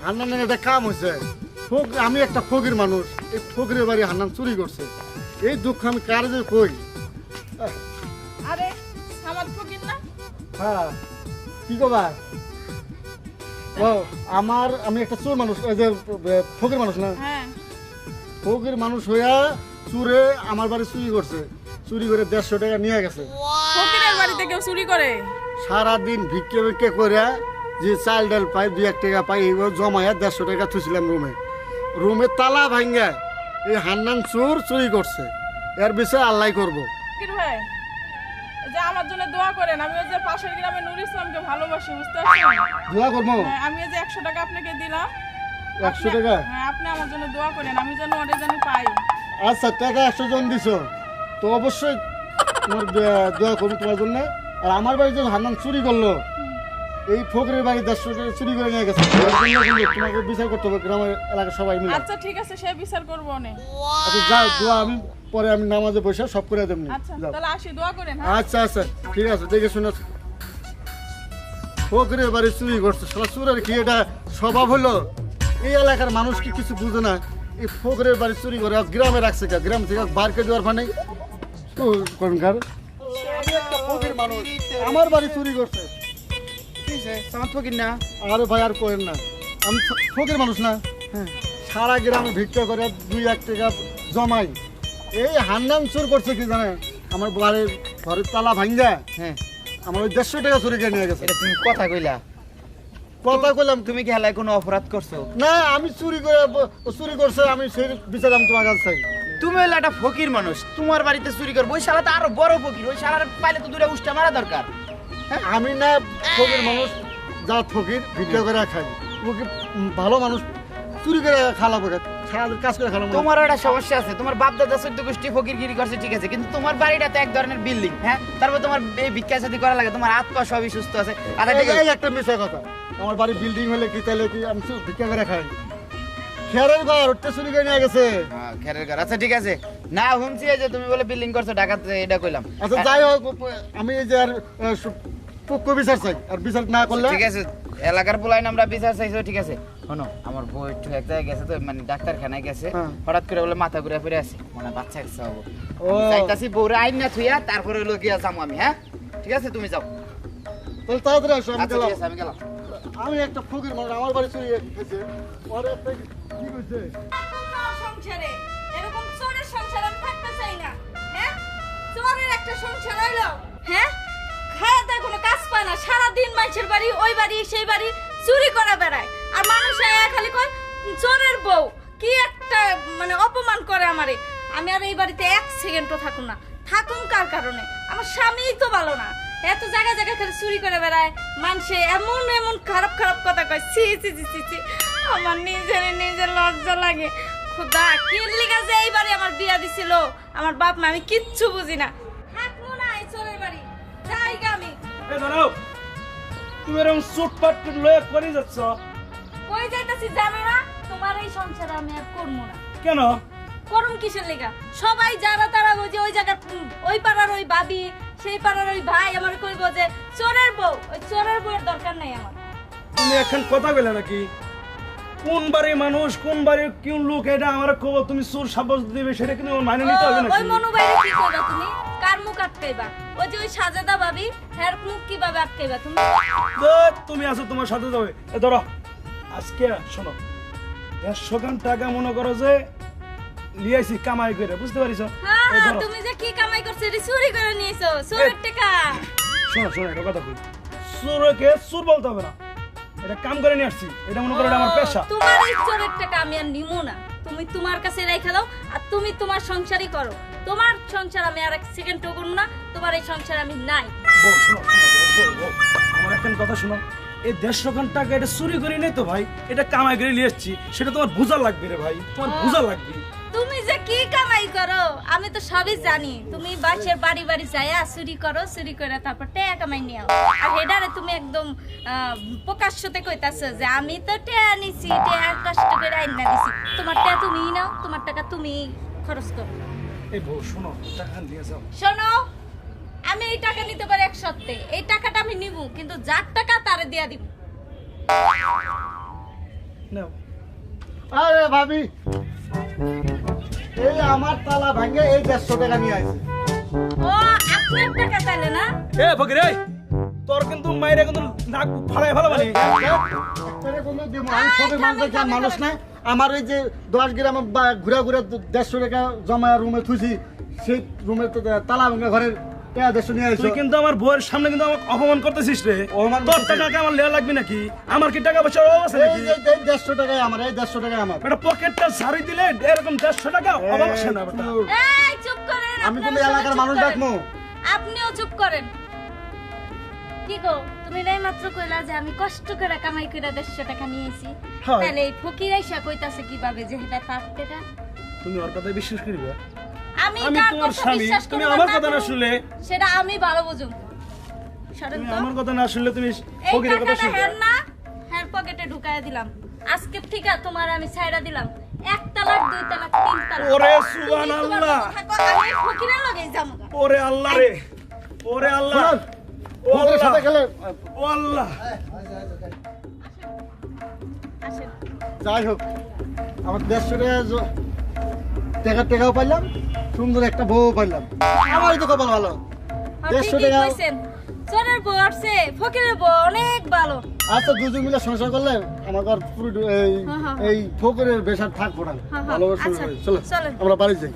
হান্নানের একটা কাম হয়েছে। আমি একটা ফকির মানুষ, এই ফকিরের বাড়ি হান্নান চুরি করছে। এই দুঃখ আমি কার যে কই। আরে আমার ফকির না? হ্যাঁ, কি কবা? ও আমি একটা চোর মানুষ, এই যে ফকির মানুষ না। হ্যাঁ, ফকির মানুষ হইয়া চুরে আমার বাড়ি চুরি করছে। চুরি করে 150 টাকা নিয়ে গেছে। ফকিরের বাড়িতে কেউ চুরি করে? সারাদিন ভিক্ষে ভিক্ষে করে যে চাল ডাল পাই 2-1 টাকা পাই এইভাবে জমাইয়া 150 টাকা থুছিলাম রুমে তালা ভাঙ্গা এই হান্নান চোর চুরি করছে। এর বিষয়ে আল্লাহ করবো। ফকির ভাই, এই যে আমার জন্য দোয়া করেন। আমি ওই যে পাশের গ্রামে নুর ইসলামকে ভালোবাসি, বুঝতে পারছেন? দোয়া করবো। হ্যাঁ, আমি এই যে 100 টাকা আপনাকে দিলাম। 100 টাকা? হ্যাঁ, আপনি আমার জন্য দোয়া করেন, আমি যেন ওটা যেন পাই। আচ্ছা, টাকা 100 জন দিছ তো অবশ্যই তোমার দোয়া করবো তোমার জন্য। আর আমার বাড়ি যে হান্নান চুরি করলো, এই ফকিরের বাড়ি 150 টাকা চুরি করে নিয়ে গেছে। তোমাকে বিচার করতে হবে গ্রামের এলাকার সবাই মিলে। আচ্ছা ঠিক আছে, সে বিচার করবো অনেক। আচ্ছা যাও, দোয়া আমি পরে আমি নামাজে বসে সব করে দেবো। আচ্ছা যাও। তাহলে আসি, দোয়া করেন। হ্যাঁ, আচ্ছা আচ্ছা ঠিক আছে, দেখে শুনে। ফকিরের বাড়ি চুরি করছে, সারা চুরের কি এটা স্বভাব হলো? এই এলাকার মানুষ কি কিছু বুঝে না? এই ফকিরের বাড়ি চুরি করে আর গ্রামে রাখছে কা? গ্রাম থেকে বারকে দেওয়ার মানে কোনকার ফকির মানুষ আমার বাড়ি চুরি করছে। ফকির না? আরে ভাই আর করেন না, আমি ফকির মানুষ না। হ্যাঁ, সারা গ্রামে ভিক্ষা করে 2-1 টাকা জমাই। এই হান্নান চোর করছে কি জানে? আমার বাড়ির ঘরের তালা ভাঙ্গা হ্যাঁ, আমার ওই 150 টাকা চুরি করে নিয়ে গেছে। এটা তুমি কথা কইলা? কথা কইলাম। তুমি কি হেলায় কোনো অপরাধ করছো? না, আমি চুরি করছে, আমি সেই বিচার আমি তোমার কাছে চাই। তুমি হলো একটা ফকির মানুষ, তোমার বাড়িতে চুরি করবো? ওই শালা তো আরো বড় ফকির, ওই শালার পাইলে তো দুটা উষ্টা মারা দরকার। আমি না ফকির মানুষ, যা ফকির ভিক্ষা করে খাই। ও কি ভালো মানুষ? চুরি করে খালাবো, সারাদিন কাজ করে খালাবো। তোমারও একটা সমস্যা আছে, তোমার বাপ দাদা 14 গোষ্ঠী ফকিরগিরি করছে, ঠিক আছে, কিন্তু তোমার বাড়িটা তো এক ধরনের বিল্ডিং। হ্যাঁ, তারপর তোমার এই ভিক্ষা সাথী করা লাগে, তোমার হাত পা সবই সুস্থ আছে। আচ্ছা ঠিক আছে, এই একটা মিশা কথা। আমার বাড়ি বিল্ডিং হলে কি তাহলে কি আমি ভিক্ষা করে খাই? খেয়ারের ঘর ওটা চুরি করে নিয়ে গেছে। হ্যাঁ, খেরের ঘর। আচ্ছা ঠিক আছে, না শুনছি যে তুমি বলে বিল্ডিং করছো ঢাকাতে, এটা কইলাম। আচ্ছা যাই হোক, আমি এই যে আর পক্ষ বিচার চাই, আর বিচার না করলে ঠিক আছে, এলাকার পোলাইন আমরা বিচার চাইছো, ঠিক আছে। শোনো, আমার বউ একটু এক জায়গায় গেছে, তো মানে ডাক্তারখানায় গেছে। হ্যাঁ। হঠাৎ করে বলে মাথা ঘুরে ফিরে আছে, মানে বাচ্চা একটা হবো। ও। চাইতাছি বউরে আইন না থুইয়া তারপরে হলো গিয়া যাবো আমি। হ্যাঁ ঠিক আছে, তুমি যাও। তাহলে তাড়াতাড়ি আসো, আমি আচ্ছা গেলাম। ঠিক আছে, আমি গেলাম। আমি একটা ফকির মানুষ, আমার বাড়ি চুরি গেছে। ওর একটা কি কইছে? সংসারে এরকম চোরের সংসার আমি থাকতে চাই না। হ্যাঁ, চোরের একটা সংসার হইলো, হ্যাঁ, খায় তার কোনো কাজ পায় না, সারাদিন মানুষের বাড়ি ওই বাড়ি সেই বাড়ি চুরি করে বেড়ায়। আর মানুষ খালি কয় চোরের বউ। কি একটা মানে অপমান করে আমারে। আমি আর এই বাড়িতে 1 সেকেন্ডও থাকুম না। থাকুম কার কারণে? আমার স্বামীই তো ভালো না, এত জায়গায় জায়গায় খালি চুরি করে বেড়ায়। মানুষে এমন এমন খারাপ খারাপ কথা কয়, ছি ছি ছি ছি ছি। আমার নিজের লজ্জা লাগে। খোদা, কি লিগা যে এই বাড়ি আমার বিয়া দিছিল আমার বাপ মা, আমি কিচ্ছু বুঝি না। থাকবো না এই চোরের বাড়ি, যাইগা আমি। এ দাঁড়াও, তুমি এরকম চুটপাট লয়ে করে যাচ্ছ কই যাইতাছি জানো না? তোমার এই সংসার আমি আর করবো না। কেন? করুম কিসের লেগা? সবাই যারা তারা বুঝে ওই জায়গার ওই পাড়ার ওই ভাবি, সেই পাড়ার ওই ভাই আমার কইব যে চোরের বউ। ওই চোরের বউয়ের দরকার নাই আমার। তুমি এখন কথা বলে নাকি? কোন বাড়ির মানুষ, কোন বাড়ির কোন লোক, এটা আমার খবর তুমি চোর সাব্যস্ত দিবে, সেটা কিন্তু আমার মানে নিতে হবে ওই নাকি? মনু বাইরে কি কইবা তুমি? কার মুখ আটকাইবা? ওই যে ওই সাজেদা ভাবি, হের মুখ কিভাবে আটকাইবা তুমি? তুমি আছো, তোমার সাথে যাবে। এ ধরো, আজকে শোনো, 150 গান টাকা মনে করো যে লিয়াইছি কামাই করে, বুঝতে পারিস? হ্যাঁ হ্যাঁ, তুমি যে কি কামাই করছো এটা চুরি করে নিয়েছো, চোরের টাকা। শোনো শোনো, একটা কথা বলি, চোরকে চোর বলতে হবে না, এটা কাম করে নিয়ে আসছি, এটা মনে করো এটা আমার পেশা। তোমার এই চোরের টাকা আমি আর নিমু না। তুমি তোমার কাছে রেখে দাও, আর তুমি তোমার সংসারই করো। তোমার সংসার আমি আর 1 সেকেন্ডও করব না। তোমার এই সংসার আমি নাই। বউ, শোনো, শোনো, বউ, আমার একটা কথা শোনো, এই 150 গান টাকা এটা চুরি করে নেই তো ভাই, এটা কামাই করে নিয়ে এসছি, সেটা তোমার বোঝা লাগবে রে ভাই, তোমার বোঝা লাগবে। তুমি যে কি কামাই করো আমি তো সবই জানি। তুমি বাসের বাড়ি বাড়ি যায়া চুরি করো, চুরি করে তারপর টাকা কামাই নিয়ে আও। আর হেডারে তুমি একদম প্রকাশ্যতে কইতাছো যে আমি তো টাকা নিছি, টাকা কষ্ট করে আইনা দিছি। তোমার টাকা তুমিই নাও, তোমার টাকা তুমি খরচ করো। এই বউ শোনো, টাকা নিয়ে যাও। শোনো, আমি এই টাকা নিতে পারি 1 সপ্তাহে, এই টাকাটা আমি নিব, কিন্তু যার টাকা তারে দিয়া দিব। নাও। আরে ভাবি, এই আমার তালা ভাঙে এই 150 টাকা নিয়ে আসছে। ও আপনার টাকা তাইলে না? এ ফকির এই, তোর কিন্তু মাইরে কিন্তু নাক ফাড়াই ভালো মানে। আপনারে কোনো দেবো, আমি ফকির মানুষ দেখি, আমি মানুষ না। আমার ওই যে 10 গ্রাম ঘুরা ঘুরা 150 টাকা জমা রুমে থুইছি, সেই রুমের তালা ভাঙা ঘরের টাকা 150 নিয়ে আসছো। তুই কিন্তু আমার বউয়ের সামনে কিন্তু আমাকে অপমান করতেছিস রে। অপমান তোর করতেছি। টাকা কি আমার লেওয়া লাগবে নাকি? আমার কি টাকা পয়সার অভাব আছে এই নাকি? যে 150 টাকায় আমার, এই 150 টাকায় আমার। একটা পকেটটা ঝাড়ি দিলে এরকম 150 টাকা অভাব আসে না বেটা। এই চুপ করেন, আমি আপনারা কোনো সবাই এলাকার চুপ মানুষ করেন। ডাকবো? আপনিও চুপ করেন। কি গো, তুমি নাই মাত্র কইলা যে আমি কষ্ট করে কামাই করে 150 টাকা নিয়েছি, হয়। তাহলে এই ফকির আইসা কইতাছে কিভাবে যে এটা তার টাকা? তুমি ওর কথায় বিশ্বাস করবে? আমি আমি কার তোমার কথা স্বামী, বিশ্বাস তুমি করব আমার না কথা না করব, শুনলে, সেটা আমি ভালো বুঝুম। সরেন তুমি তো। আমার কথা না শুনলে তুমি এই ফকিরের কথা টাকাটা শুনবে। হের না, হের পকেটে ঢুকায়া দিলাম। আজকে থেকে তোমার আমি ছাইড়া দিলাম। 1 তালাক 2 তালাক 3 তালাক। ওরে তুমি সুবহানাল্লাহ। তোমার মতো থাকো, আমি ফকিরের লগেই যাবো। ওরে আল্লাহ রে, ওরে আল্লাহ, শুনুন, ও ফকিরের সাথে আল্লাহ, গেলে ও আল্লাহ। আসেন। যাই হোক, আমার 150 টাকা টাকাও পাইলাম, সুন্দর একটা বউ পাইলাম। আমারই তো কপাল ভালো। আর 150 ঠিকই টাকা। কইছেন। চোরের বউ আসছে, ফকিরের বউ অনেক ভালো। আচ্ছা, দুজন মিলে সংসার করলে আমার ঘর পুরো হ্যাঁ, হ্যাঁ। এই ফকিরের বেশার থাকবো না। হ্যাঁ, হ্যাঁ। ভালোবাসা আচ্ছা, চলো চলেন। আমরা বাড়ি যাই।